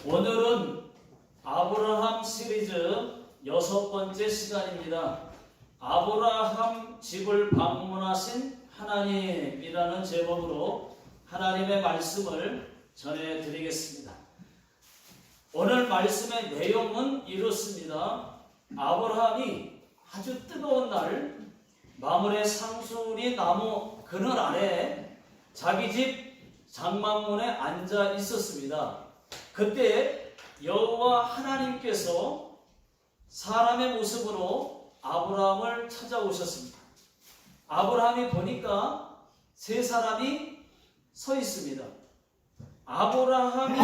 오늘은 아브라함 시리즈 6번째 시간입니다. 아브라함 집을 방문하신 하나님이라는 제목으로 하나님의 말씀을 전해드리겠습니다. 오늘 말씀의 내용은 이렇습니다. 아브라함이 아주 뜨거운 날 마므레 상수리 나무 그늘 아래 자기 집 장막문에 앉아 있었습니다. 그때 여호와 하나님께서 사람의 모습으로 아브라함을 찾아오셨습니다. 아브라함이 보니까 세 사람이 서 있습니다. 아브라함이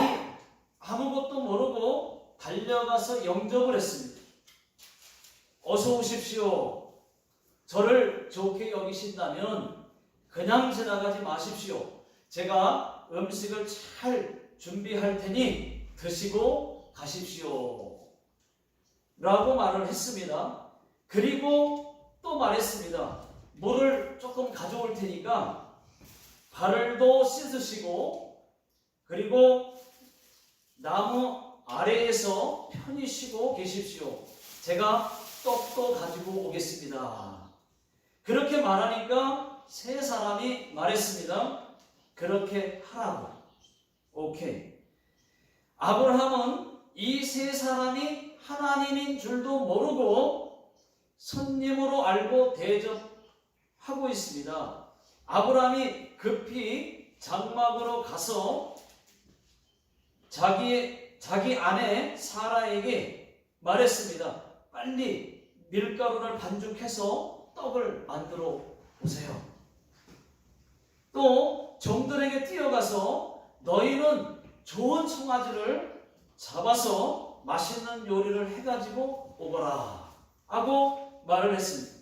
아무것도 모르고 달려가서 영접을 했습니다. 어서 오십시오. 저를 좋게 여기신다면 그냥 지나가지 마십시오. 제가 음식을 잘 준비할 테니 드시고 가십시오. 라고 말을 했습니다. 그리고 또 말했습니다. 물을 조금 가져올 테니까 발을도 씻으시고 그리고 나무 아래에서 편히 쉬고 계십시오. 제가 떡도 가지고 오겠습니다. 그렇게 말하니까 세 사람이 말했습니다. 그렇게 하라고. 오케이. 아브라함은 이 세 사람이 하나님인 줄도 모르고 손님으로 알고 대접하고 있습니다. 아브라함이 급히 장막으로 가서 자기 아내 사라에게 말했습니다. 빨리 밀가루를 반죽해서 떡을 만들어 오세요. 또 종들에게 뛰어가서 너희는 좋은 송아지를 잡아서 맛있는 요리를 해가지고 오거라 하고 말을 했습니다.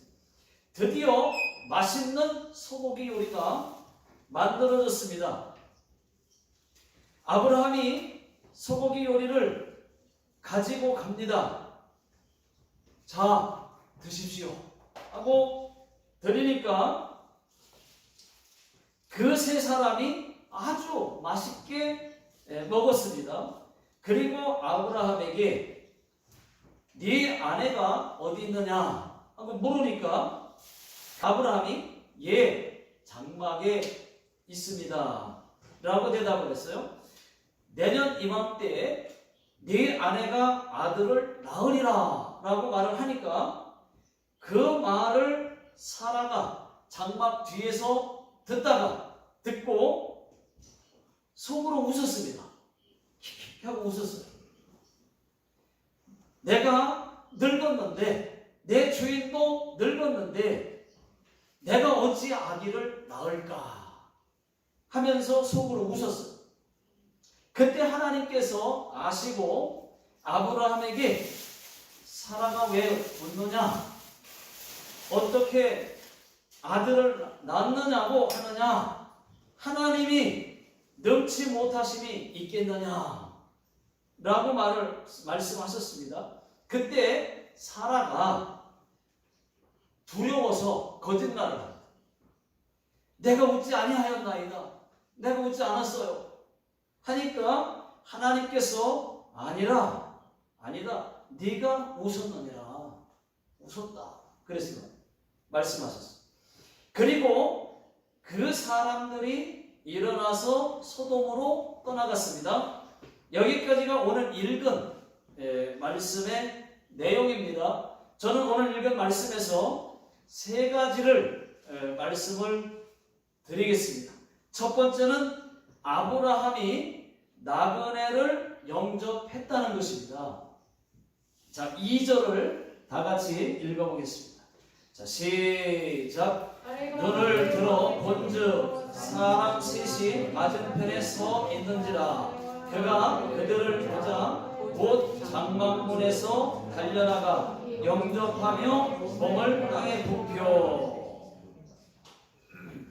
드디어 맛있는 소고기 요리가 만들어졌습니다. 아브라함이 소고기 요리를 가지고 갑니다. 자, 드십시오 하고 드리니까 그 세 사람이 아주 맛있게 먹었습니다. 그리고 아브라함에게 네 아내가 어디 있느냐 하고 물으니까 아브라함이 예, 장막에 있습니다 라고 대답을 했어요. 내년 이맘때에 네 아내가 아들을 낳으리라 라고 말을 하니까 그 말을 사라가 장막 뒤에서 듣고 속으로 웃었습니다. 킥킥 하고 웃었어요. 내가 늙었는데 내 주인도 늙었는데 내가 어찌 아기를 낳을까 하면서 속으로 웃었어요. 그때 하나님께서 아시고 아브라함에게 사라가 왜 웃느냐, 어떻게 아들을 낳느냐고 하느냐, 하나님이 능치 못하심이 있겠느냐 라고 말씀하셨습니다. 그때 사라가 두려워서 거짓말을 합니다. 내가 웃지 아니하였나이다. 내가 웃지 않았어요 하니까 하나님께서 아니다. 네가 웃었느니라. 웃었다. 그래서 말씀하셨어요. 그리고 그 사람들이 일어나서 소돔으로 떠나갔습니다. 여기까지가 오늘 읽은 말씀의 내용입니다. 저는 오늘 읽은 말씀에서 세 가지를 말씀을 드리겠습니다. 첫 번째는 아브라함이 나그네를 영접했다는 것입니다. 자, 2절을 다 같이 읽어보겠습니다. 자, 시작. 눈을 들어 본즉 사람 셋이 맞은편에 서 있는지라. 그가 그들을 보자 곧 장막문에서 달려나가 영접하며 몸을 땅에 굽혀.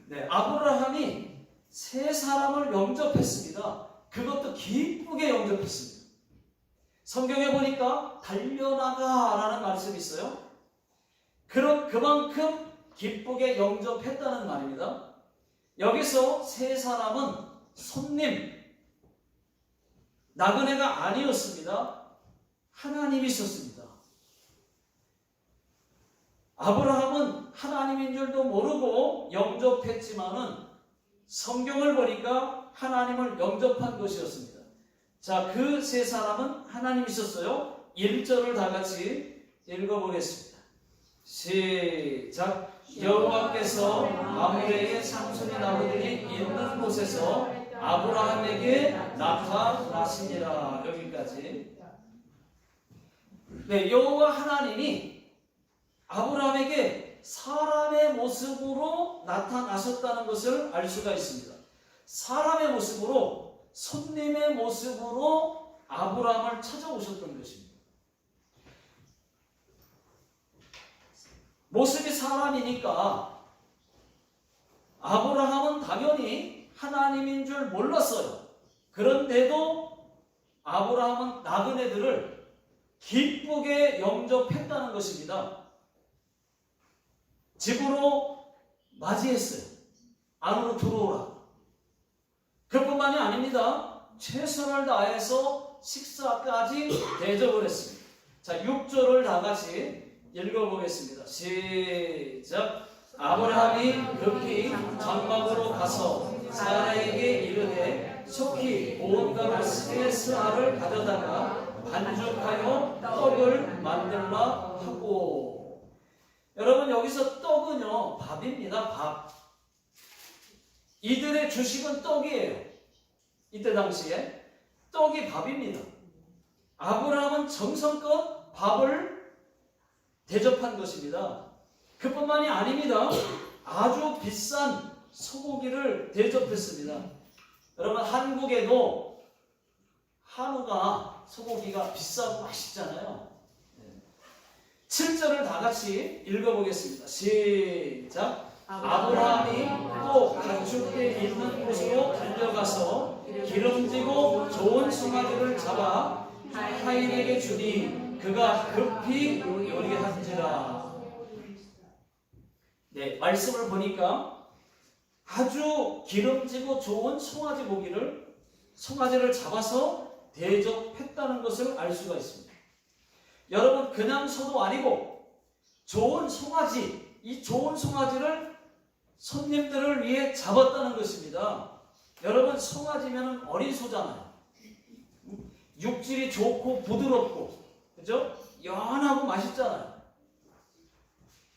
네, 아브라함이 세 사람을 영접했습니다. 그것도 기쁘게 영접했습니다. 성경에 보니까 달려나가라는 말씀이 있어요. 그만큼 기쁘게 영접했다는 말입니다. 여기서 세 사람은 손님, 나그네가 아니었습니다. 하나님이 있었습니다. 아브라함은 하나님인 줄도 모르고 영접했지만은 성경을 보니까 하나님을 영접한 것이었습니다. 자, 그 세 사람은 하나님이 있었어요. 1절을 다 같이 읽어보겠습니다. 시작. 여호와께서 마므레의 상손이 나무들이 있는 곳에서 아브라함에게 나타나시니라. 여기까지. 네, 여호와 하나님이 아브라함에게 사람의 모습으로 나타나셨다는 것을 알 수가 있습니다. 사람의 모습으로, 손님의 모습으로 아브라함을 찾아오셨던 것입니다. 모습이 사람이니까 아브라함은 당연히 하나님인 줄 몰랐어요. 그런데도 아브라함은 나그네들을 기쁘게 영접했다는 것입니다. 집으로 맞이했어요. 안으로 들어오라. 그뿐만이 아닙니다. 최선을 다해서 식사까지 대접을 했습니다. 자, 6절을 다 같이 읽어보겠습니다. 시작. 아브라함이 급히 장막으로 가서 사라에게 이르되 속히 온갖 스베스아를 가져다가 반죽하여 떡을 만들라 하고. 여러분, 여기서 떡은요, 밥입니다. 밥. 이들의 주식은 떡이에요. 이때 당시에 떡이 밥입니다. 아브라함은 정성껏 밥을 대접한 것입니다. 그뿐만이 아닙니다. 아주 비싼 소고기를 대접했습니다. 여러분, 한국에도 한우가, 소고기가 비싸고 맛있잖아요. 7절을 다 같이 읽어보겠습니다. 시작. 아브라함이 또 가축대 있는 곳으로 달려가서 기름지고 좋은 송아지를 잡아 하인에게 주니 그가 급히 요리한지라. 네, 말씀을 보니까 아주 기름지고 좋은 송아지를 잡아서 대접했다는 것을 알 수가 있습니다. 여러분, 그냥 소도 아니고 좋은 송아지, 이 좋은 송아지를 손님들을 위해 잡았다는 것입니다. 여러분, 송아지면 어린 소잖아요. 육질이 좋고 부드럽고, 그죠? 연하고 맛있잖아요.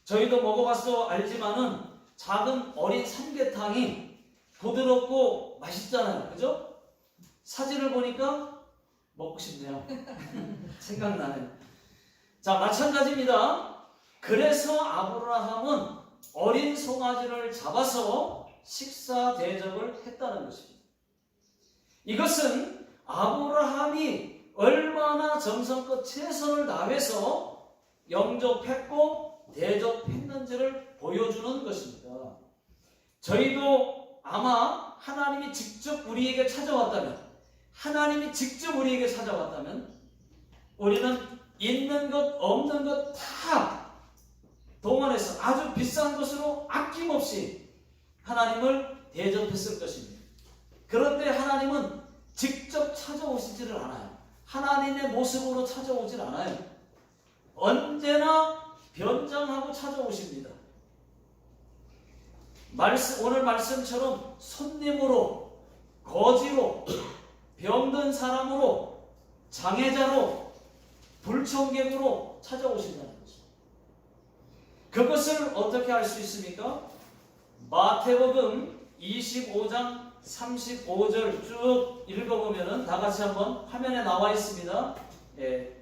저희도 먹어봐서 알지만은 작은 어린 삼계탕이 부드럽고 맛있잖아요. 그죠? 사진을 보니까 먹고 싶네요. 생각나네요. 자, 마찬가지입니다. 그래서 아브라함은 어린 송아지를 잡아서 식사 대접을 했다는 것입니다. 이것은 아브라함이 얼마나 정성껏 최선을 다해서 영접했고 대접했는지를 보여주는 것입니다. 저희도 아마 하나님이 직접 우리에게 찾아왔다면, 우리는 있는 것 없는 것 다 동원해서 아주 비싼 것으로 아낌없이 하나님을 대접했을 것입니다. 그런데 하나님은 직접 찾아오시지를 않아요. 하나님의 모습으로 찾아오질 않아요. 언제나 변장하고 찾아오십니다. 오늘 말씀처럼 손님으로, 거지로, 병든 사람으로, 장애자로, 불청객으로 찾아오신다는 거죠. 그것을 어떻게 알 수 있습니까? 마태복음 25장 35절 쭉 읽어보면은 다 같이 한번 화면에 나와 있습니다. 예,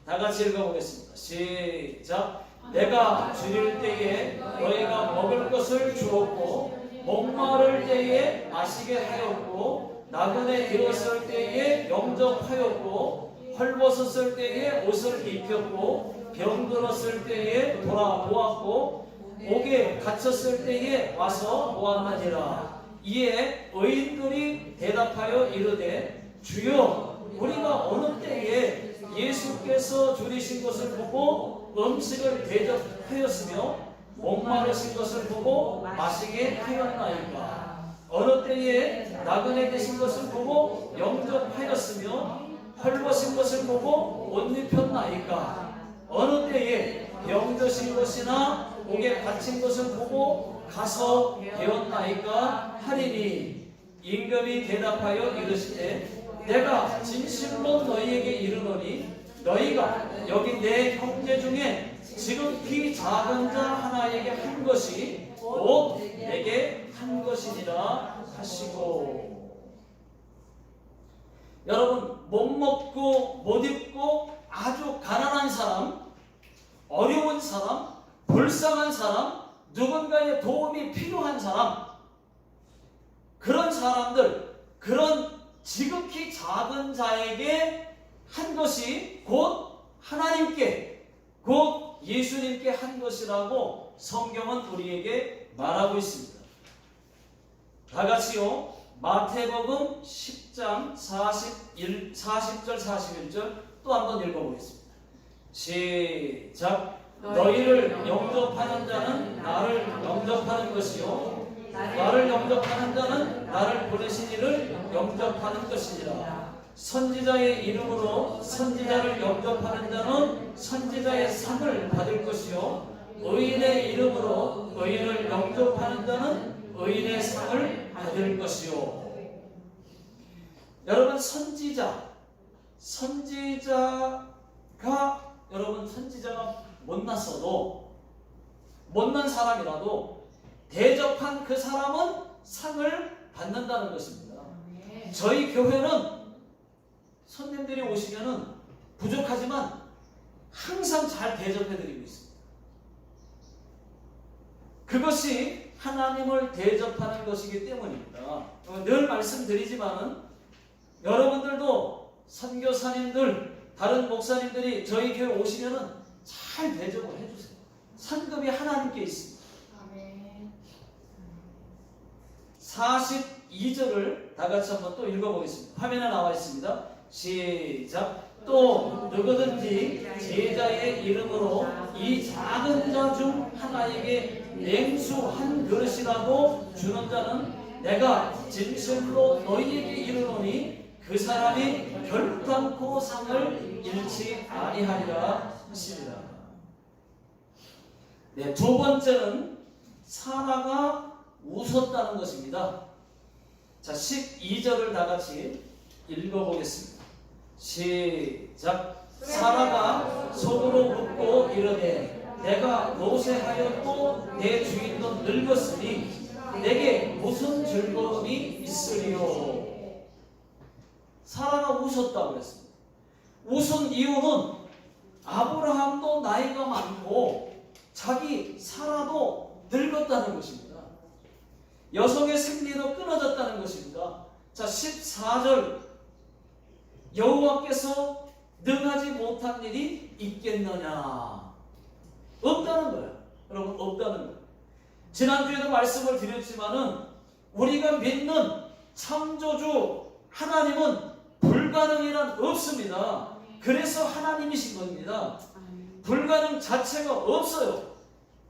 다 같이 읽어보겠습니다. 시작. 내가 줄일 때에 너희가 먹을 것을 주었고, 목마를 때에 마시게 하였고, 나그네 되었을 때에 영접하였고, 헐벗었을 때에 옷을 입혔고, 병들었을 때에 돌아보았고, 옥에 갇혔을 때에 와서 보았느니라. 이에 의인들이 대답하여 이르되 주여, 우리가 어느 때에 예수께서 줄이신 것을 보고 음식을 대접하였으며 목마르신 것을 보고 마시게 하였나이까? 어느 때에 나그네 되신 것을 보고 영접하였으며 헐벗은 것을 보고 옷 입혔나이까? 어느 때에 병드신 것이나 목에 갇힌 것을 보고 가서 배웠나이까? 하리니 임금이 대답하여 이르시되 내가 진실로 너희에게 이르노니 너희가 여기 내 형제 중에 지극히 작은 자 하나에게 한 것이 곧 내게 한 것이니라 하시고. 여러분, 못 먹고 못 입고 아주 가난한 사람, 어려운 사람, 불쌍한 사람, 누군가의 도움이 필요한 사람, 그런 사람들, 그런 지극히 작은 자에게 한 것이 곧 하나님께, 곧 예수님께 한 것이라고 성경은 우리에게 말하고 있습니다. 다 같이요. 마태복음 10장 40절 41절 또 한번 읽어보겠습니다. 시작. 너희를 영접하는 자는 나를 영접하는 것이요 나를 영접하는 자는 나를 보내신 이를 영접하는 것이니라. 선지자의 이름으로 선지자를 영접하는 자는 선지자의 상을 받을 것이요 의인의 이름으로 의인을 영접하는 자는 의인의 상을 받을 것이요. 여러분, 선지자가 여러분 선지자가 못났어도 못난 사람이라도 대접한 그 사람은 상을 받는다는 것입니다. 저희 교회는 손님들이 오시면은 부족하지만 항상 잘 대접해드리고 있습니다. 그것이 하나님을 대접하는 것이기 때문입니다. 늘 말씀드리지만은 여러분들도 선교사님들, 다른 목사님들이 저희 교회 오시면은 잘 대접을 해주세요. 상급이 하나님께 있습니다. 42절을 다 같이 한번 또 읽어보겠습니다. 화면에 나와 있습니다. 시작. 또 누구든지 제자의 이름으로 이 작은 자 중 하나에게 냉수 한 그릇이라도 주는 자는 내가 진실로 너희에게 이르노니 그 사람이 결단코 상을 잃지 아니하리라 하시니라. 네, 두 번째는 사라가 웃었다는 것입니다. 자, 12절을 다 같이 읽어보겠습니다. 시작. 사라가 속으로 웃고 이르되 내가 노쇠하였고 내 주인도 늙었으니 내게 무슨 즐거움이 있으리요. 사라가 웃었다고 그랬습니다. 웃은 이유는 아브라함도 나이가 많고 자기 사라도 늙었다는 것입니다. 여성의 생리도 끊어졌다는 것입니다. 자, 14절. 여호와께서 능하지 못한 일이 있겠느냐? 없다는 거예요. 여러분, 없다는 거예요. 지난주에도 말씀을 드렸지만은 우리가 믿는 창조주 하나님은 불가능이란 없습니다. 그래서 하나님이신 겁니다. 불가능 자체가 없어요.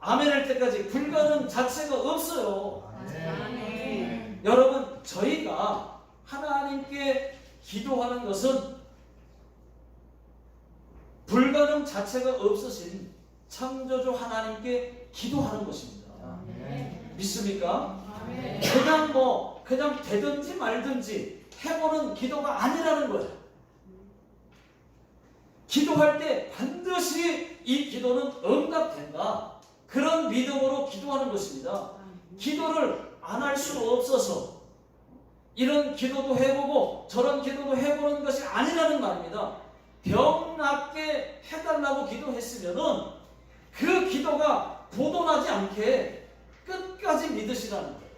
아멘 할 때까지 불가능 자체가 없어요. 여러분, 저희가 하나님께 기도하는 것은 불가능 자체가 없으신 창조주 하나님께 기도하는 것입니다. 믿습니까? 그냥 되든지 말든지 해보는 기도가 아니라는 거예요. 기도할 때 반드시 이 기도는 응답된다. 그런 믿음으로 기도하는 것입니다. 기도를 안 할 수 없어서 이런 기도도 해보고 저런 기도도 해보는 것이 아니라는 말입니다. 병 낫게 해달라고 기도했으면은 그 기도가 부도나지 않게 끝까지 믿으시라는 거예요.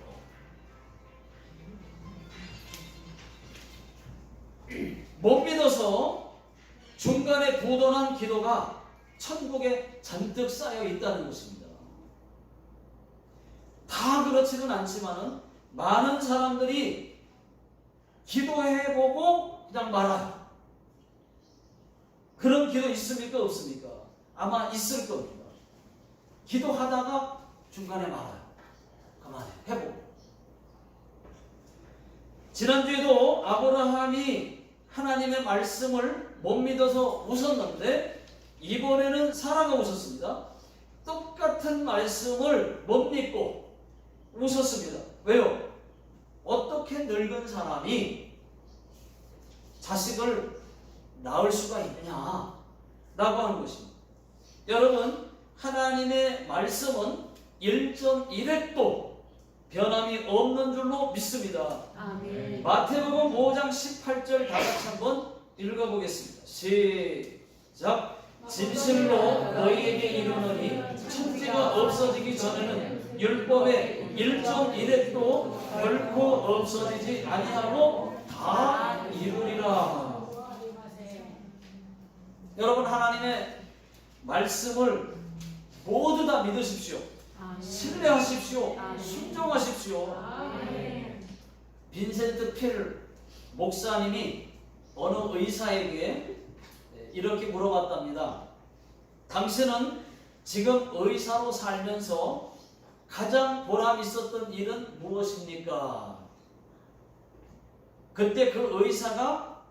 못 믿어서 중간에 부도난 기도가 천국에 잔뜩 쌓여 있다는 것입니다. 다 그렇지는 않지만은 많은 사람들이 기도해보고 그냥 말아요. 그런 기도 있습니까? 없습니까? 아마 있을 겁니다. 기도하다가 중간에 말아요. 그만해. 해보고. 지난주에도 아브라함이 하나님의 말씀을 못 믿어서 웃었는데 이번에는 사라가 웃었습니다. 똑같은 말씀을 못 믿고 웃었습니다. 왜요? 어떻게 늙은 사람이 자식을 낳을 수가 있느냐 라고 하는 것입니다. 여러분, 하나님의 말씀은 1.1획도 변함이 없는 줄로 믿습니다. 아멘. 마태복음 5장 18절 다 같이 한번 읽어보겠습니다. 시작. 진실로 너희에게 이르노니 천지가 없어지기 전에는 율법의 1.1획도 결코 없어지지 아니하고 다 이루리라. 여러분, 하나님의 말씀을 모두 다 믿으십시오. 신뢰하십시오. 순종하십시오. 빈센트 필 목사님이 어느 의사에게 이렇게 물어봤답니다. 당신은 지금 의사로 살면서 가장 보람 있었던 일은 무엇입니까? 그때 그 의사가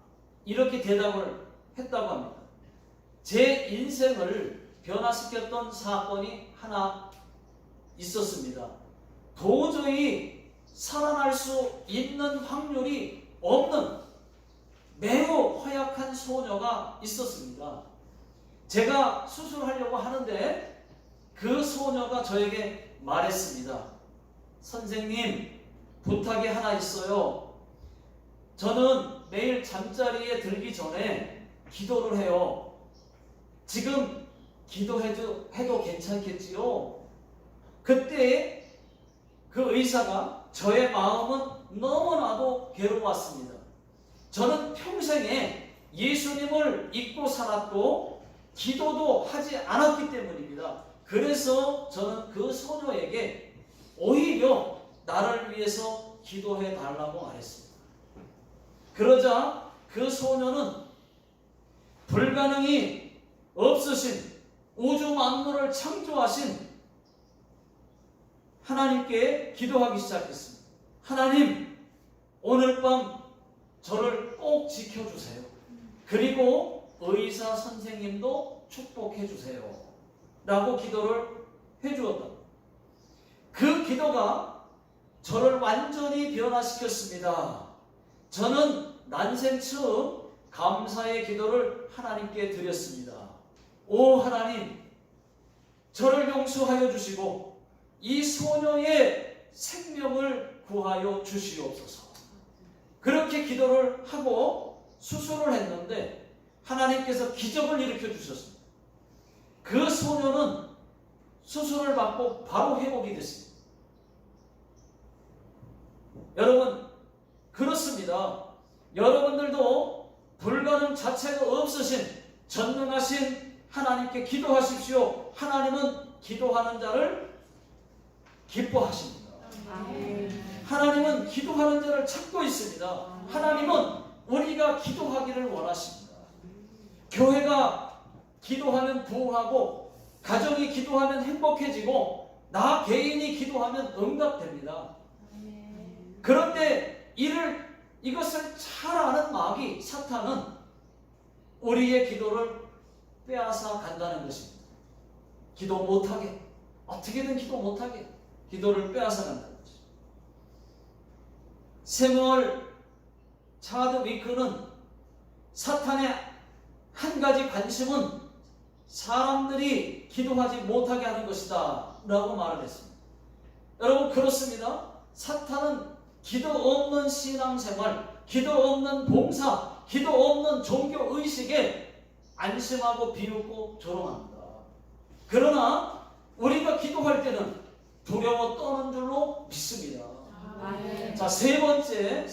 이렇게 대답을 했다고 합니다. 제 인생을 변화시켰던 사건이 하나 있었습니다. 도저히 살아날 수 있는 확률이 없는 매우 허약한 소녀가 있었습니다. 제가 수술하려고 하는데 그 소녀가 저에게 말했습니다. 선생님, 부탁이 하나 있어요. 저는 매일 잠자리에 들기 전에 기도를 해요. 지금 기도해도 괜찮겠지요? 그때 그 의사가 저의 마음은 너무나도 괴로웠습니다. 저는 평생에 예수님을 잊고 살았고 기도도 하지 않았기 때문입니다. 그래서 저는 그 소녀에게 오히려 나를 위해서 기도해 달라고 말했습니다. 그러자 그 소녀는 불가능이 없으신 우주 만물을 창조하신 하나님께 기도하기 시작했습니다. 하나님, 오늘 밤 저를 꼭 지켜주세요. 그리고 의사 선생님도 축복해 주세요. 라고 기도를 해주었다. 그 기도가 저를 완전히 변화시켰습니다. 저는 난생 처음 감사의 기도를 하나님께 드렸습니다. 오 하나님, 저를 용서하여 주시고 이 소녀의 생명을 구하여 주시옵소서. 그렇게 기도를 하고 수술을 했는데 하나님께서 기적을 일으켜 주셨습니다. 그 소녀는 수술을 받고 바로 회복이 됐습니다. 여러분, 그렇습니다. 여러분들도 불가능 자체가 없으신 전능하신 하나님께 기도하십시오. 하나님은 기도하는 자를 기뻐하십니다. 하나님은 기도하는 자를 찾고 있습니다. 하나님은 우리가 기도하기를 원하십니다. 교회가 기도하면 부흥하고 가정이 기도하면 행복해지고 나 개인이 기도하면 응답됩니다. 그런데 이것을 잘 아는 마귀 사탄은 우리의 기도를 빼앗아 간다는 것입니다. 기도 못하게, 어떻게든 기도 못하게 기도를 빼앗아 간다는 것입니다. 세무얼 차드 위크는 사탄의 한 가지 관심은 사람들이 기도하지 못하게 하는 것이다 라고 말을 했습니다. 여러분, 그렇습니다. 사탄은 기도 없는 신앙생활, 기도 없는 봉사, 기도 없는 종교의식에 안심하고 비웃고 조롱합니다. 그러나 우리가 기도할 때는 두려워 떠는 줄로 믿습니다. 자, 세 번째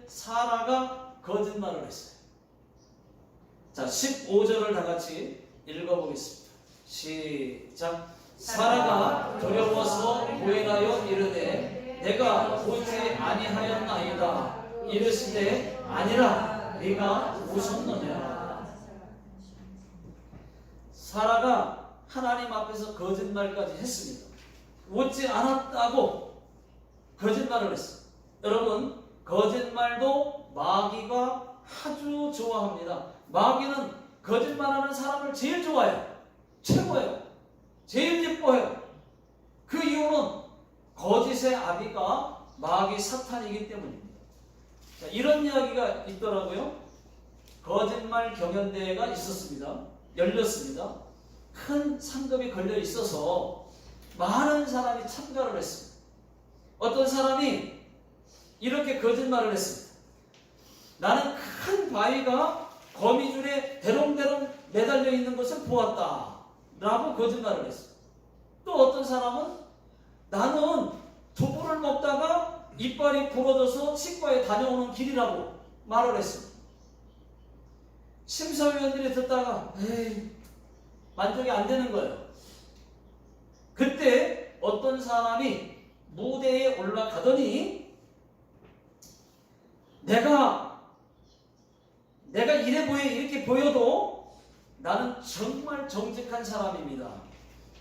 사라가 거짓말을 했어요. 자, 15절을 다 같이 읽어보겠습니다. 시작. 사라가 두려워서 부인하여 이르되 내가 보지 아니하였나이다. 이르시되 아니라 네가 웃었느냐. 사라가 하나님 앞에서 거짓말까지 했습니다. 웃지 않았다고 거짓말을 했어요. 여러분, 거짓말도 마귀가 아주 좋아합니다. 마귀는 거짓말하는 사람을 제일 좋아해요. 최고예요. 제일 예뻐해요. 그 이유는 거짓의 아비가 마귀 사탄이기 때문입니다. 자, 이런 이야기가 있더라고요. 거짓말 경연대회가 있었습니다. 열렸습니다. 큰 상금이 걸려 있어서 많은 사람이 참가를 했습니다. 어떤 사람이 이렇게 거짓말을 했습니다. 나는 큰 바위가 거미줄에 대롱대롱 매달려 있는 것을 보았다 라고 거짓말을 했습니다. 또 어떤 사람은 나는 두부를 먹다가 이빨이 부러져서 치과에 다녀오는 길이라고 말을 했습니다. 심사위원들이 듣다가 에이, 만족이 안 되는 거예요. 그때 어떤 사람이 무대에 올라가더니 내가 이렇게 보여도 나는 정말 정직한 사람입니다.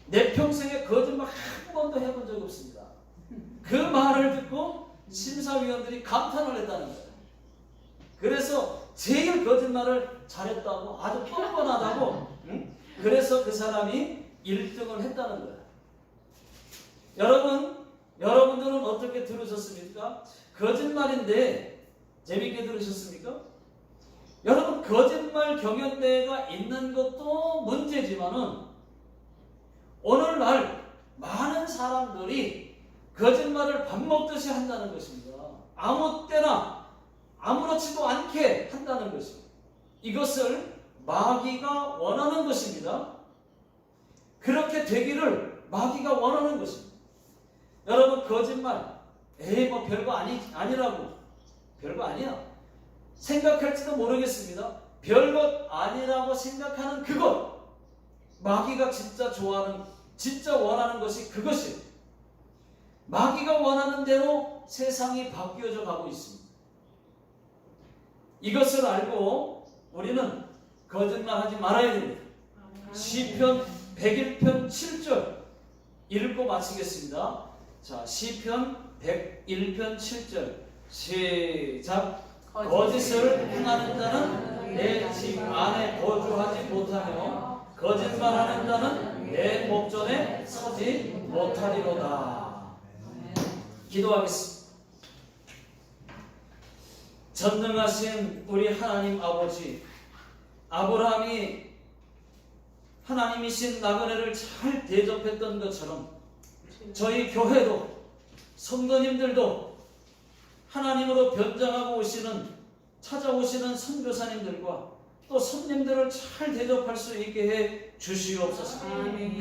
내 평생에 거짓말 한 번도 해본 적이 없습니다. 그 말을 듣고 심사위원들이 감탄을 했다는 거예요. 그래서 제일 거짓말을 잘했다고, 아주 뻔뻔하다고, 그래서 그 사람이 1등을 했다는 거예요. 여러분들은 어떻게 들으셨습니까? 거짓말인데 재밌게 들으셨습니까? 여러분, 거짓말 경연대회가 있는 것도 문제지만은 오늘날 많은 사람들이 거짓말을 밥 먹듯이 한다는 것입니다. 아무 때나 아무렇지도 않게 한다는 것입니다. 이것을 마귀가 원하는 것입니다. 그렇게 되기를 마귀가 원하는 것입니다. 여러분, 거짓말 뭐 별거 아니라고, 별거 아니야 생각할지도 모르겠습니다. 별것 아니라고 생각하는 그것, 마귀가 진짜 좋아하는, 진짜 원하는 것이 그것이에요. 마귀가 원하는 대로 세상이 바뀌어져 가고 있습니다. 이것을 알고 우리는 거짓말하지 말아야 됩니다. 시편 101편 7절 읽고 마치겠습니다. 자, 시편 101편 7절 시작. 거짓을 행하는 자는 내 집 안에 거주하지 못하며 거짓말하는 자는 내 목전에 서지 못하리로다. 기도하겠습니다. 전능하신 우리 하나님 아버지, 아브라함이 하나님이신 나그네를 잘 대접했던 것처럼 저희 교회도, 성도님들도 하나님으로 변장하고 찾아오시는 선교사님들과 또 손님들을 잘 대접할 수 있게 해 주시옵소서.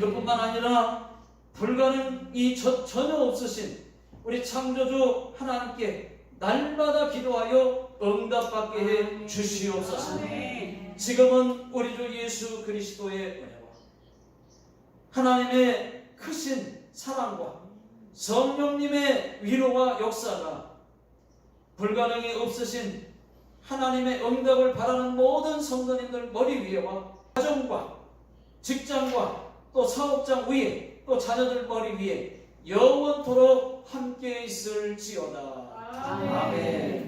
그뿐만 아니라 불가능이 전혀 없으신 우리 창조주 하나님께 날마다 기도하여 응답받게 해 주시옵소서. 지금은 우리 주 예수 그리스도의 은혜와 하나님의 크신 사랑과 성령님의 위로와 역사가 불가능이 없으신 하나님의 응답을 바라는 모든 성도님들 머리 위에와 가정과 직장과 또 사업장 위에 또 자녀들 머리 위에 영원토록 함께 있을지어다. 아멘.